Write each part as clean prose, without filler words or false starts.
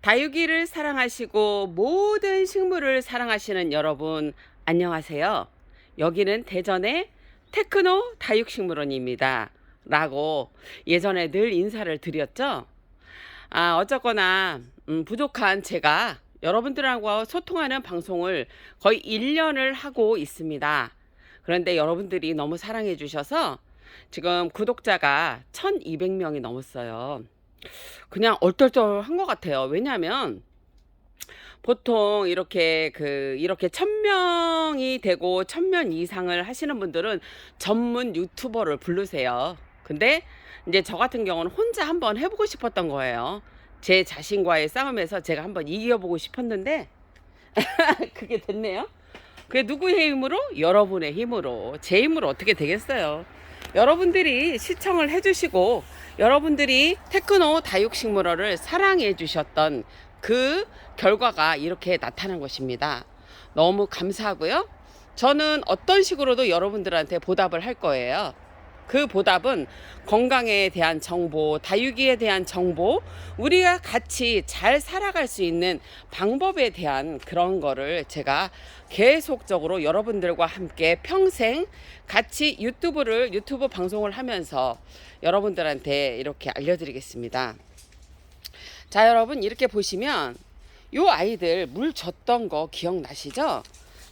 다육이를 사랑하시고 모든 식물을 사랑하시는 여러분, 안녕하세요. 여기는 대전의 테크노 다육식물원입니다. 라고 예전에 늘 인사를 드렸죠. 어쨌거나 부족한 제가 여러분들하고 소통하는 방송을 거의 1년을 하고 있습니다. 그런데 여러분들이 너무 사랑해 주셔서 지금 구독자가 1200명이 넘었어요. 그냥 얼떨떨한 것 같아요. 왜냐하면 보통 이렇게 1000명이 되고 1000명 이상을 하시는 분들은 전문 유튜버를 부르세요. 근데 이제 저 같은 경우는 혼자 한번 해보고 싶었던 거예요. 제 자신과의 싸움에서 제가 한번 이겨보고 싶었는데 그게 됐네요. 그게 누구의 힘으로? 여러분의 힘으로. 제 힘으로 어떻게 되겠어요. 여러분들이 시청을 해주시고 여러분들이 테크노 다육식물원을 사랑해 주셨던 그 결과가 이렇게 나타난 것입니다. 너무 감사하고요. 저는 어떤 식으로도 여러분들한테 보답을 할 거예요. 그 보답은 건강에 대한 정보, 다육이에 대한 정보, 우리가 같이 잘 살아갈 수 있는 방법에 대한 그런 거를 제가 계속적으로 여러분들과 함께 평생 같이 유튜브 방송을 하면서 여러분들한테 이렇게 알려드리겠습니다. 자, 여러분 이렇게 보시면 요 아이들 물 줬던 거 기억나시죠?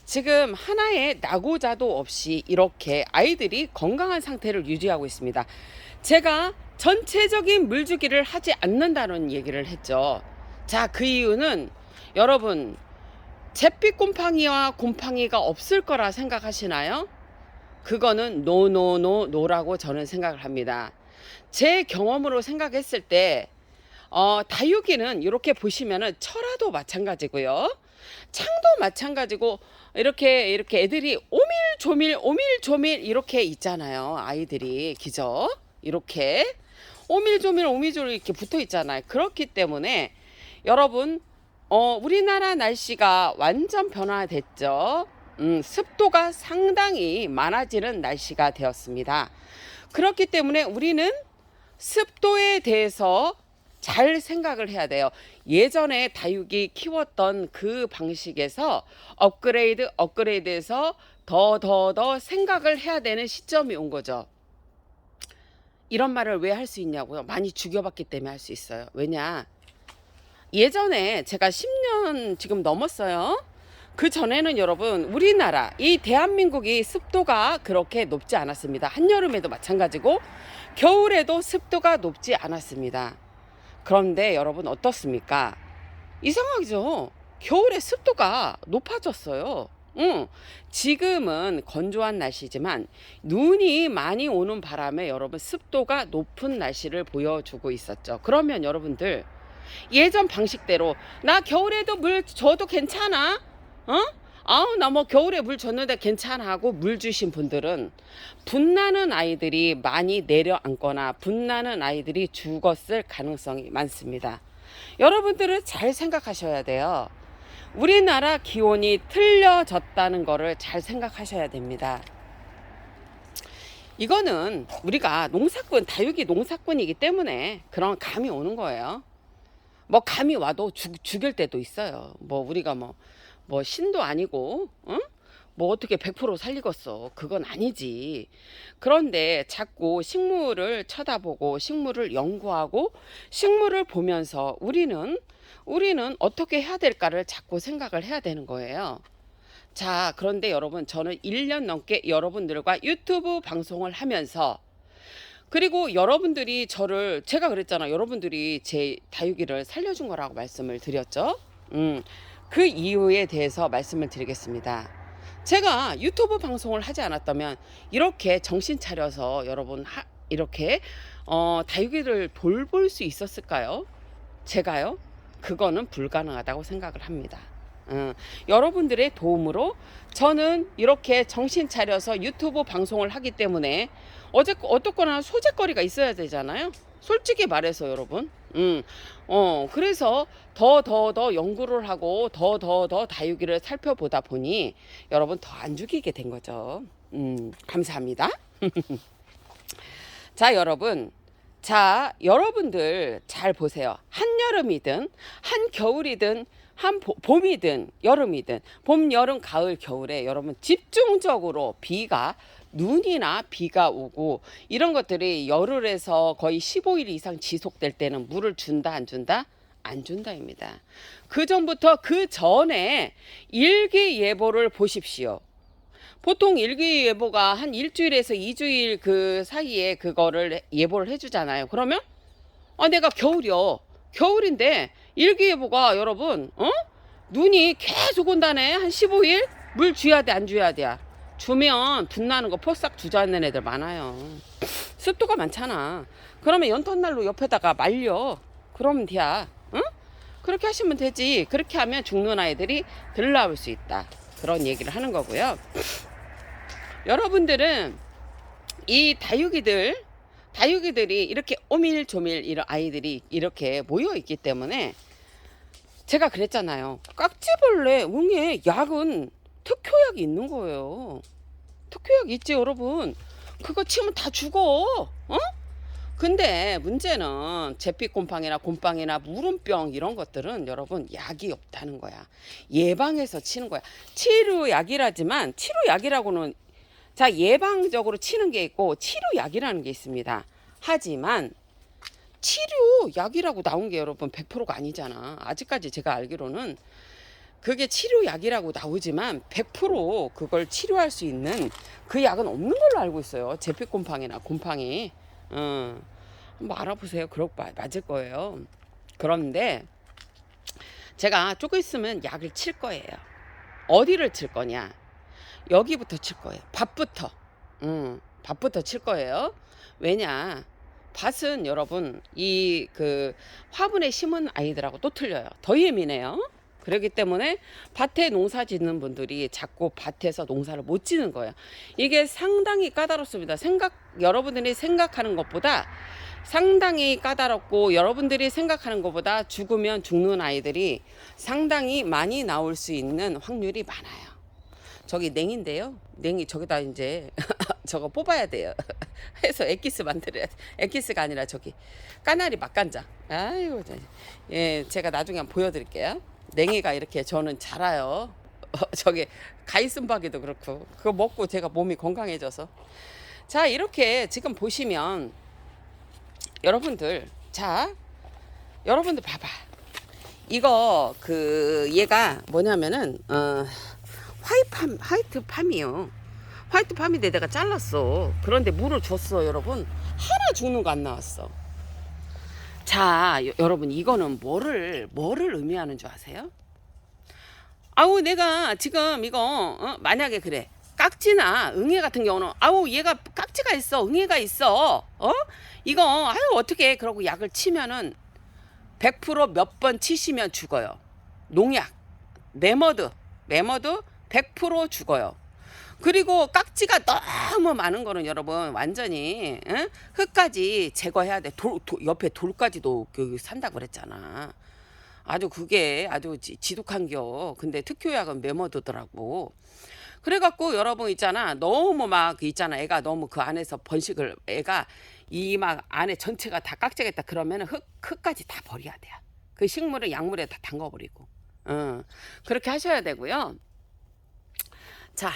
지금 하나의 낙오자도 없이 이렇게 아이들이 건강한 상태를 유지하고 있습니다. 제가 전체적인 물주기를 하지 않는다는 얘기를 했죠. 자, 그 이유는 여러분 잿빛 곰팡이와 곰팡이가 없을 거라 생각하시나요? 그거는 노라고 저는 생각을 합니다. 제 경험으로 생각했을 때 다육이는 이렇게 보시면은 철화도 마찬가지고요. 창도 마찬가지고 이렇게 애들이 오밀조밀 이렇게 있잖아요. 아이들이 기저 이렇게 오밀조밀 이렇게 붙어 있잖아요. 그렇기 때문에 여러분 우리나라 날씨가 완전 변화됐죠. 습도가 상당히 많아지는 날씨가 되었습니다. 그렇기 때문에 우리는 습도에 대해서 잘 생각을 해야 돼요. 예전에 다육이 키웠던 그 방식에서 업그레이드해서 더 생각을 해야 되는 시점이 온 거죠. 이런 말을 왜 할 수 있냐고요? 많이 죽여봤기 때문에 할 수 있어요. 왜냐? 예전에 제가 10년 지금 넘었어요. 그 전에는 여러분 우리나라 이 대한민국이 습도가 그렇게 높지 않았습니다. 한여름에도 마찬가지고 겨울에도 습도가 높지 않았습니다. 그런데 여러분 어떻습니까? 이상하죠? 겨울에 습도가 높아졌어요. 지금은 건조한 날씨지만 눈이 많이 오는 바람에 여러분 습도가 높은 날씨를 보여주고 있었죠. 그러면 여러분들 예전 방식대로 나 겨울에도 물 줘도 괜찮아? 나 뭐 겨울에 물 줬는데 괜찮아 하고 물 주신 분들은 분나는 아이들이 많이 내려앉거나 분나는 아이들이 죽었을 가능성이 많습니다. 여러분들은 잘 생각하셔야 돼요. 우리나라 기온이 틀려졌다는 거를 잘 생각하셔야 됩니다. 이거는 우리가 다육이 농사꾼이기 때문에 그런 감이 오는 거예요. 뭐 감이 와도 죽일 때도 있어요. 뭐 우리가 뭐 신도 아니고 뭐 어떻게 100% 살리겠어. 그건 아니지. 그런데 자꾸 식물을 쳐다보고 식물을 연구하고 식물을 보면서 우리는 어떻게 해야 될까를 자꾸 생각을 해야 되는 거예요. 자, 그런데 여러분 저는 1년 넘게 여러분들과 유튜브 방송을 하면서 그리고 여러분들이 제가 그랬잖아. 여러분들이 제 다육이를 살려준 거라고 말씀을 드렸죠. 그 이유에 대해서 말씀을 드리겠습니다. 제가 유튜브 방송을 하지 않았다면 이렇게 정신 차려서 여러분 이렇게 다육이를 돌볼 수 있었을까요? 제가요? 그거는 불가능하다고 생각을 합니다. 여러분들의 도움으로 저는 이렇게 정신 차려서 유튜브 방송을 하기 때문에 어떻거나 소재거리가 있어야 되잖아요. 솔직히 말해서 여러분. 그래서 더 연구를 하고 더 다육이를 살펴보다 보니 여러분 더 안 죽이게 된 거죠. 감사합니다. 자, 여러분. 자, 여러분들 잘 보세요. 한여름이든 한겨울이든 봄이든 여름이든 봄, 여름, 가을, 겨울에 여러분 집중적으로 눈이나 비가 오고 이런 것들이 열흘에서 거의 15일 이상 지속될 때는 물을 준다 안 준다? 안 준다입니다. 그 전부터 그 전에 일기예보를 보십시오. 보통 일기예보가 한 일주일에서 2주일 그 사이에 그거를 예보를 해주잖아요. 그러면 내가 겨울인데 일기예보가 여러분 눈이 계속 온다네. 한 15일 물 줘야 돼 안 줘야 돼? 주면 분나는 거 포싹 주저앉는 애들 많아요. 습도가 많잖아. 그러면 연탄난로 옆에다가 말려. 그러면 돼. 응? 그렇게 하시면 되지. 그렇게 하면 죽는 아이들이 덜 나올 수 있다. 그런 얘기를 하는 거고요. 여러분들은 이 다육이들이 이렇게 오밀조밀 이런 아이들이 이렇게 모여 있기 때문에 제가 그랬잖아요. 깍지벌레 응애 약은 특효약이 있는 거예요. 특효약 있지 여러분. 그거 치면 다 죽어. 근데 문제는 제피곰팡이나 곰팡이나 무름병 이런 것들은 여러분 약이 없다는 거야. 예방해서 치는 거야. 치료약이라지만 치료약이라고는 자, 예방적으로 치는 게 있고 치료약이라는 게 있습니다. 하지만 치료약이라고 나온 게 여러분 100%가 아니잖아. 아직까지 제가 알기로는 그게 치료약이라고 나오지만 100% 그걸 치료할 수 있는 그 약은 없는 걸로 알고 있어요. 제피곰팡이나 곰팡이. 한번 알아보세요. 맞을 거예요. 그런데 제가 조금 있으면 약을 칠 거예요. 어디를 칠 거냐? 여기부터 칠 거예요. 밭부터. 밭부터 칠 거예요. 왜냐? 밭은 여러분 이 그 화분에 심은 아이들하고 또 틀려요. 더 예민해요. 그렇기 때문에 밭에 농사 짓는 분들이 자꾸 밭에서 농사를 못 짓는 거예요. 이게 상당히 까다롭습니다. 여러분들이 생각하는 것보다 상당히 까다롭고 여러분들이 생각하는 것보다 죽으면 죽는 아이들이 상당히 많이 나올 수 있는 확률이 많아요. 저기 냉인데요. 냉이 저기다 이제 저거 뽑아야 돼요. 해서 액기스 만들어야 돼. 액기스가 아니라 저기 까나리 맛간장. 아유, 예, 제가 나중에 한번 보여드릴게요. 냉이가 이렇게 저는 자라요. 저기 가이슨박이도 그렇고 그거 먹고 제가 몸이 건강해져서. 자, 이렇게 지금 보시면 여러분들 봐봐. 이거 얘가 뭐냐면은 화이트 팜이요. 화이트 팜인데 내가 잘랐어. 그런데 물을 줬어. 여러분 하나 죽는 거 안 나왔어. 자, 여러분 이거는 뭐를 의미하는 줄 아세요? 아우, 내가 지금 이거 만약에 그래 깍지나 응애 같은 경우는 아우 얘가 깍지가 있어, 응애가 있어, 이거 아유 어떻게 그러고 약을 치면은 100% 몇 번 치시면 죽어요. 농약 메머드 100% 죽어요. 그리고 깍지가 너무 많은 거는 여러분 완전히 흙까지 제거해야 돼. 옆에 돌까지도 산다고 그랬잖아. 아주 그게 아주 지독한겨. 근데 특효약은 메모드더라고. 그래갖고 여러분 있잖아. 너무 막 있잖아. 애가 너무 그 안에서 번식을 애가 이 막 안에 전체가 다 깍지겠다 그러면은 흙까지 다 버려야 돼요. 그 식물을 약물에 다 담가버리고. 그렇게 하셔야 되고요. 자,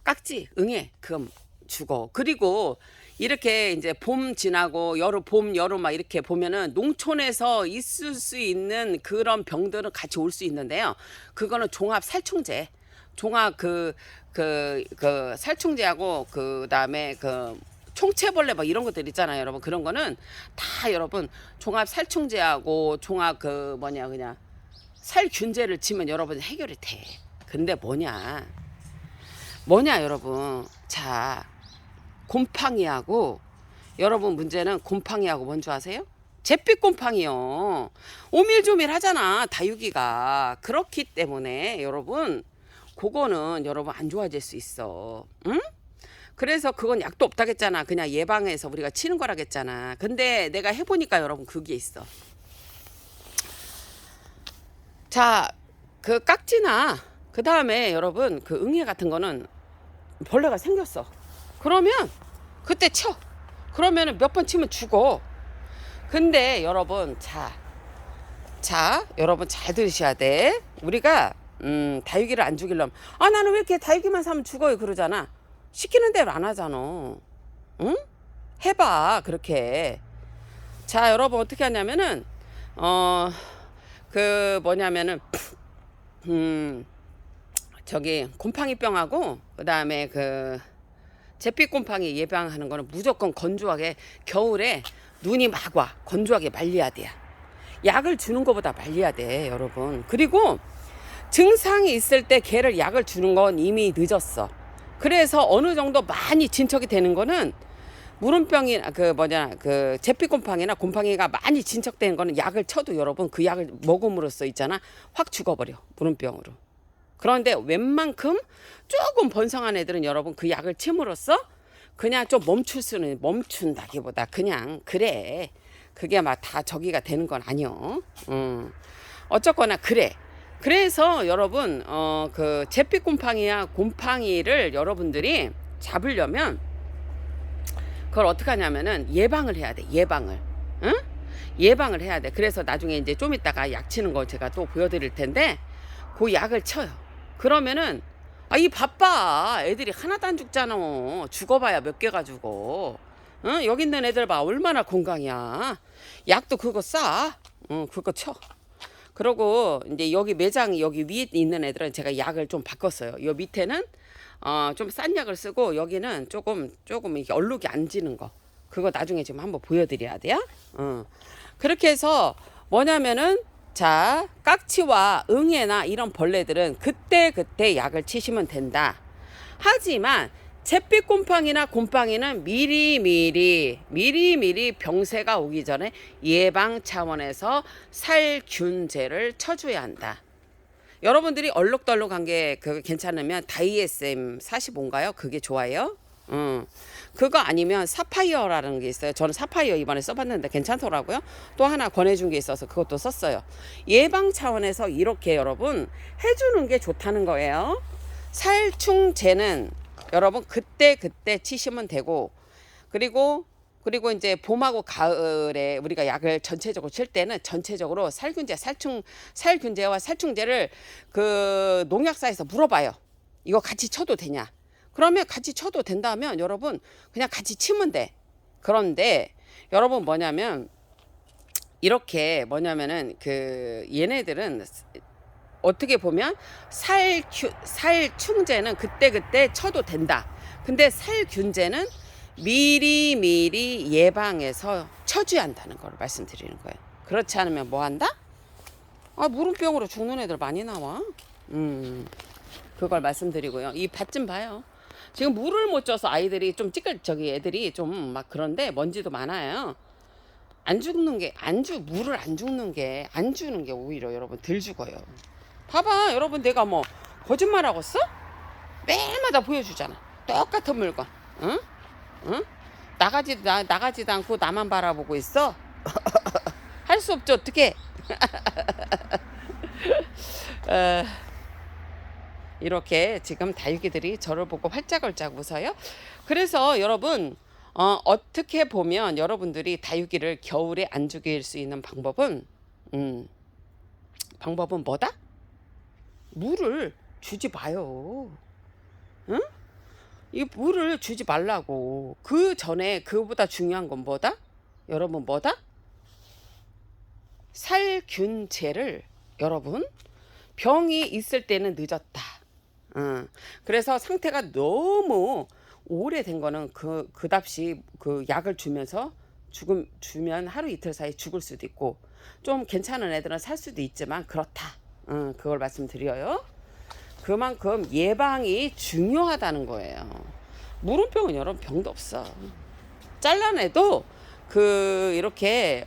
깍지, 응애, 그럼 죽어. 그리고 이렇게 이제 봄 지나고 봄, 여름 막 이렇게 보면은 농촌에서 있을 수 있는 그런 병들은 같이 올 수 있는데요. 그거는 종합 살충제. 종합 살충제하고 그다음에 총체벌레 막 이런 것들 있잖아요, 여러분. 그런 거는 다 여러분 종합 살충제하고 종합 그냥 살균제를 치면 여러분 해결이 돼. 근데 뭐냐 여러분. 자, 곰팡이하고 여러분 문제는 곰팡이하고 뭔 줄 아세요? 잿빛곰팡이요. 오밀조밀 하잖아 다육이가. 그렇기 때문에 여러분 그거는 여러분 안 좋아질 수 있어. 응? 그래서 그건 약도 없다겠잖아. 그냥 예방해서 우리가 치는 거라겠잖아. 근데 내가 해보니까 여러분 그게 있어. 자, 그 깍지나 그 다음에 여러분 그 응애 같은 거는 벌레가 생겼어. 그러면 그때 쳐. 그러면은 몇 번 치면 죽어. 근데 여러분, 여러분 잘 들으셔야 돼. 우리가 다육이를 안 죽이려면, 아 나는 왜 이렇게 다육이만 사면 죽어요 그러잖아. 시키는 대로 안 하잖아. 응? 해봐 그렇게. 자 여러분 어떻게 하냐면은 그 뭐냐면은 저기 곰팡이병하고 그다음에 그 잿빛곰팡이 예방하는 거는 무조건 건조하게, 겨울에 눈이 막 와 건조하게 말려야 돼. 약을 주는 것보다 말려야 돼 여러분. 그리고 증상이 있을 때 걔를 약을 주는 건 이미 늦었어. 그래서 어느 정도 많이 진척이 되는 거는, 물음병이 그 잿빛곰팡이나 곰팡이가 많이 진척되는 거는 약을 쳐도 여러분 그 약을 먹음으로써 있잖아 확 죽어버려 물음병으로. 그런데 웬만큼 조금 번성한 애들은 여러분 그 약을 침으로써 그냥 좀 멈춘다기보다 그냥 그래, 그게 막 다 저기가 되는 건 아니요. 어쨌거나 그래. 그래서 여러분 그 잿빛곰팡이야 곰팡이를 여러분들이 잡으려면 그걸 어떻게 하냐면은 예방을 해야 돼. 예방을. 응? 예방을 해야 돼. 그래서 나중에 이제 좀 이따가 약 치는 걸 제가 또 보여드릴 텐데 그 약을 쳐요. 그러면은 이 바빠 애들이 하나도 안 죽잖아. 죽어봐야 몇 개 가지고. 응? 여기 있는 애들 봐 얼마나 건강이야. 약도 그거 싸. 그거 쳐. 그리고 이제 여기 매장 여기 위에 있는 애들은 제가 약을 좀 바꿨어요. 요 밑에는 좀 싼 약을 쓰고 여기는 조금 이렇게 얼룩이 안 지는 거. 그거 나중에 지금 한번 보여드려야 돼요. 그렇게 해서 뭐냐면은 자 깍지와 응애나 이런 벌레들은 그때 약을 치시면 된다. 하지만 잿빛곰팡이나 곰팡이는 미리미리 병세가 오기 전에 예방 차원에서 살균제를 쳐줘야 한다. 여러분들이 얼룩덜룩한 게 그거 괜찮으면 다이에스엠 45인가요? 그게 좋아요. 그거 아니면 사파이어라는 게 있어요. 저는 사파이어 이번에 써봤는데 괜찮더라고요. 또 하나 권해준 게 있어서 그것도 썼어요. 예방 차원에서 이렇게 여러분 해주는 게 좋다는 거예요. 살충제는 여러분 그때 치시면 되고, 그리고 이제 봄하고 가을에 우리가 약을 전체적으로 칠 때는 전체적으로 살균제와 살충제를 그 농약사에서 물어봐요. 이거 같이 쳐도 되냐? 그러면 같이 쳐도 된다면 여러분 그냥 같이 치면 돼. 그런데 여러분 이렇게 뭐냐면은 그 얘네들은 어떻게 보면 살충제는 그때 쳐도 된다. 근데 살균제는 미리 예방해서 쳐줘야 한다는 걸 말씀드리는 거예요. 그렇지 않으면 뭐 한다? 물음병으로 죽는 애들 많이 나와. 그걸 말씀드리고요. 이 밭 좀 봐요. 지금 물을 못 줘서 아이들이 좀 애들이 좀 막 그런데 먼지도 많아요. 물을 안 주는 게 오히려 여러분 덜 죽어요. 봐봐 여러분, 내가 뭐 거짓말하고 써? 매일마다 보여주잖아 똑같은 물건. 응? 응? 나가지도 않고 나만 바라보고 있어. 할 수 없죠 어떻게. 이렇게 지금 다육이들이 저를 보고 활짝활짝 웃어요. 그래서 여러분 어떻게 보면 여러분들이 다육이를 겨울에 안 죽일 수 있는 방법은 뭐다? 물을 주지 마요. 응? 이 물을 주지 말라고. 그 전에 그보다 중요한 건 뭐다? 여러분 뭐다? 살균제를 여러분 병이 있을 때는 늦었다. 그래서 상태가 너무 오래된 거는 그답시 그 약을 주면 하루 이틀 사이 죽을 수도 있고, 좀 괜찮은 애들은 살 수도 있지만 그렇다. 그걸 말씀드려요. 그만큼 예방이 중요하다는 거예요. 물음병은 여러분 병도 없어. 잘라내도 이렇게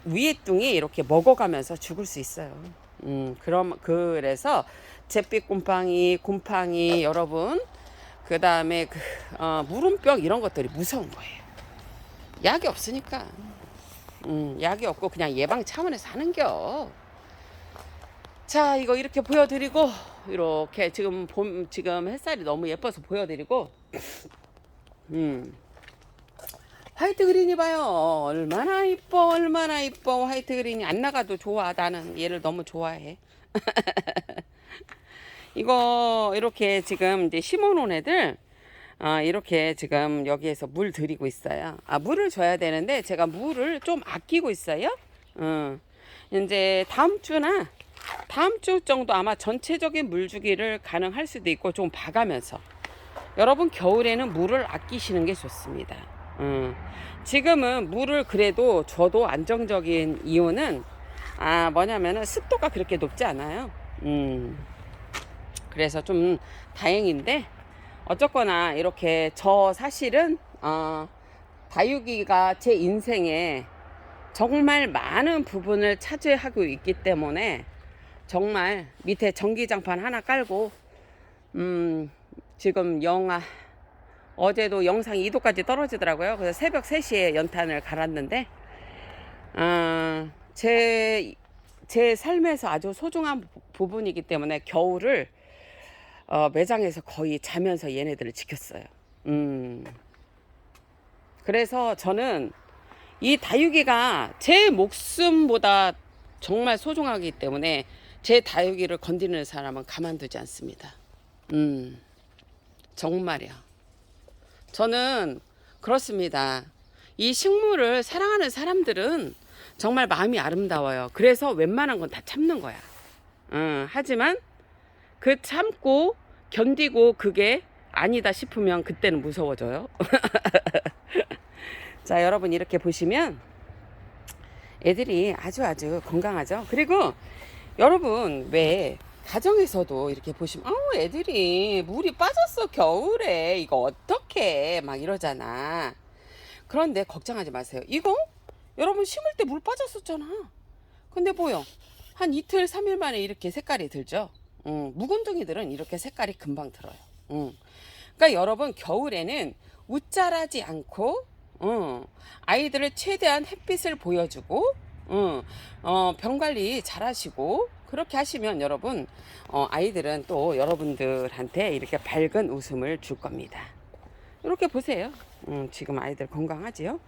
위에 뚱이 이렇게 먹어가면서 죽을 수 있어요. 그래서 잿빛곰팡이, 곰팡이 여러분, 그 다음에 물음병 이런 것들이 무서운 거예요. 약이 없으니까. 약이 없고 그냥 예방 차원에서 하는겨. 자, 이거 이렇게 보여드리고, 이렇게 지금 햇살이 너무 예뻐서 보여드리고, 화이트 그린이 봐요. 얼마나 이뻐, 얼마나 이뻐. 화이트 그린이 안 나가도 좋아. 나는 얘를 너무 좋아해. 이거 이렇게 지금 이제 심어놓은 애들 이렇게 지금 여기에서 물 드리고 있어요. 물을 줘야 되는데 제가 물을 좀 아끼고 있어요. 이제 다음 주 정도 아마 전체적인 물 주기를 가능할 수도 있고 좀 봐가면서 여러분 겨울에는 물을 아끼시는 게 좋습니다. 지금은 물을 그래도 줘도 안정적인 이유는 뭐냐면은 습도가 그렇게 높지 않아요. 그래서 좀 다행인데 어쨌거나 이렇게 저 사실은 다육이가 제 인생에 정말 많은 부분을 차지하고 있기 때문에 정말 밑에 전기장판 하나 깔고 지금 어제도 영상 2도까지 떨어지더라고요. 그래서 새벽 3시에 연탄을 갈았는데 제 삶에서 아주 소중한 부분이기 때문에 겨울을 매장에서 거의 자면서 얘네들을 지켰어요. 그래서 저는 이 다육이가 제 목숨보다 정말 소중하기 때문에 제 다육이를 건드리는 사람은 가만두지 않습니다. 정말이야. 저는 그렇습니다. 이 식물을 사랑하는 사람들은 정말 마음이 아름다워요. 그래서 웬만한 건 다 참는 거야. 하지만 그 참고 견디고 그게 아니다 싶으면 그때는 무서워져요. 자, 여러분 이렇게 보시면 애들이 아주 건강하죠. 그리고 여러분 왜 가정에서도 이렇게 보시면 애들이 물이 빠졌어 겨울에 이거 어떡해 막 이러잖아. 그런데 걱정하지 마세요. 이거 여러분 심을 때 물 빠졌었잖아. 근데 뭐요? 한 이틀 3일 만에 이렇게 색깔이 들죠. 묵은둥이들은 이렇게 색깔이 금방 들어요. 그러니까 여러분 겨울에는 웃자라지 않고 아이들을 최대한 햇빛을 보여주고 병 관리 잘 하시고 그렇게 하시면 여러분 아이들은 또 여러분들한테 이렇게 밝은 웃음을 줄 겁니다. 이렇게 보세요. 지금 아이들 건강하지요?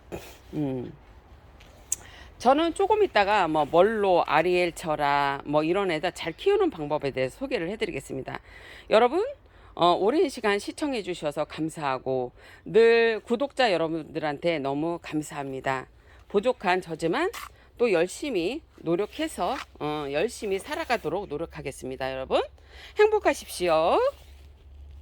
저는 조금 있다가 뭐 멀로 아리엘 철아 뭐 이런 애들 잘 키우는 방법에 대해서 소개를 해드리겠습니다. 여러분 오랜 시간 시청해 주셔서 감사하고 늘 구독자 여러분들한테 너무 감사합니다. 부족한 저지만 또 열심히 노력해서 열심히 살아가도록 노력하겠습니다. 여러분 행복하십시오.